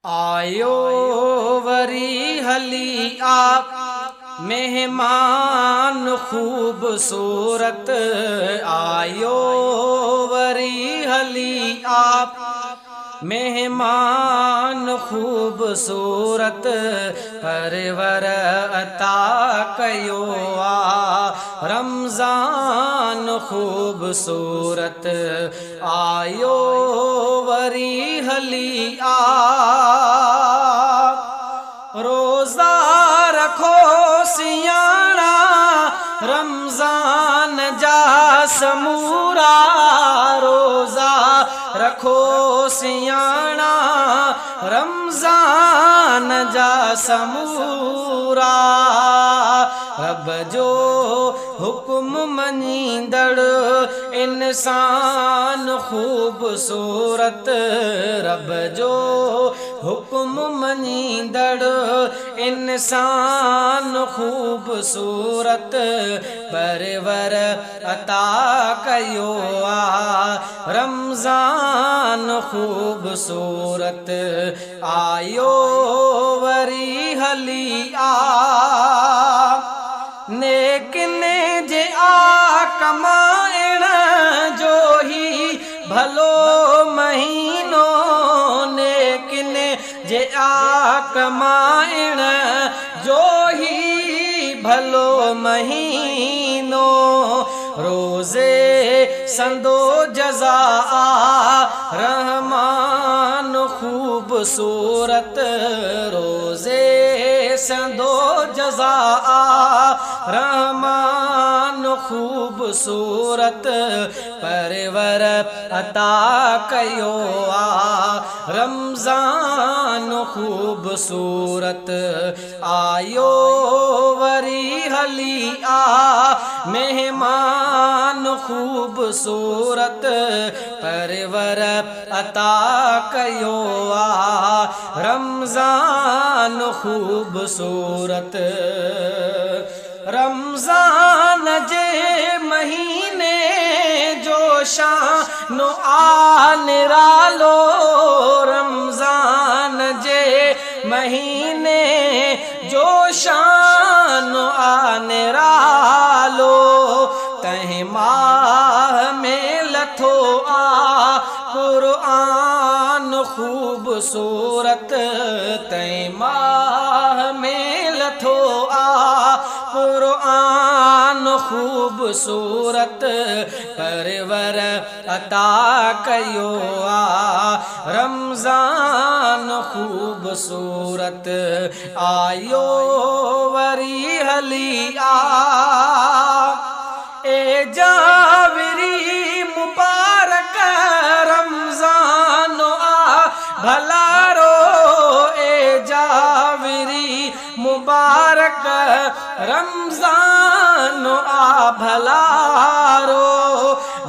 आयो वरी हली आप मेहमान खूबसूरत, आयो वरी हली आप मेहमान खूबसूरत, परवर अता कयो आ रमज़ान खूबसूरत। आयो वरी हली आ रोज़ा रखो सियाणा रमज़ान जा समूरा, रोज़ा रखो सियाणा रमज़ान जा समूरा। रब जो हुक्म मनींदड़ इंसान खूबसूरत, रब जो हुक्म मनींदड़ इंसान खूबसूरत, परवर अता कयो आ रमज़ान खूबसूरत। आयो वरी हली आ नेकने जे आ कमाइण जो ही भलो महीनो, नेकने जे आ कमाइण जो ही भलो महीनो। रोज़े संदो जज़ा रहमान खूबसूरत, रोज़े संदो जज़ा रहमान खूबसूरत, परवर अता कयो आ रमज़ान खूबसूरत। आयो वरी हली आ मेहमान खूबसूरत, परवर अता कयो आ रमज़ान खूबसूरत। रमज़ान जे महीने जो शान आ निरालो, रमज़ान जे महीने जो शान आ निरालो, तंहिं माह में लथो आ क़ुरआन खूबसूरत, तंहिं माह में लथो आ क़ुरआन खूबसूरत, परवर अता कयो आ रमज़ान खूबसूरत। आयो वरी हली आ ए जावरी मुबारक रमज़ान आ भलारो, ए जावरी मुबारक रमज़ान आ भलारो।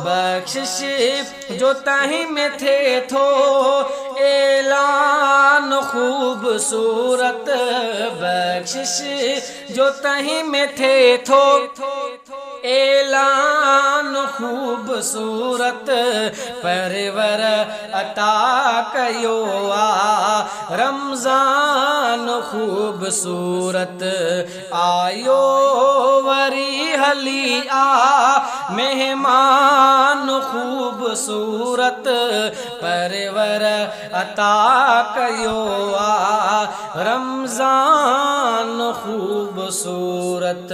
बख्शिश जो तहीं में थे थो ऐलान खूबसूरत, बख्शिश जो तहीं में थे थो ऐलान खूबसूरत, परवर अता कयो आ रमज़ान खूबसूरत। आयो वरी हली आ मेहमान खूबसूरत, परवर अता कयो आ रमज़ान खूबसूरत।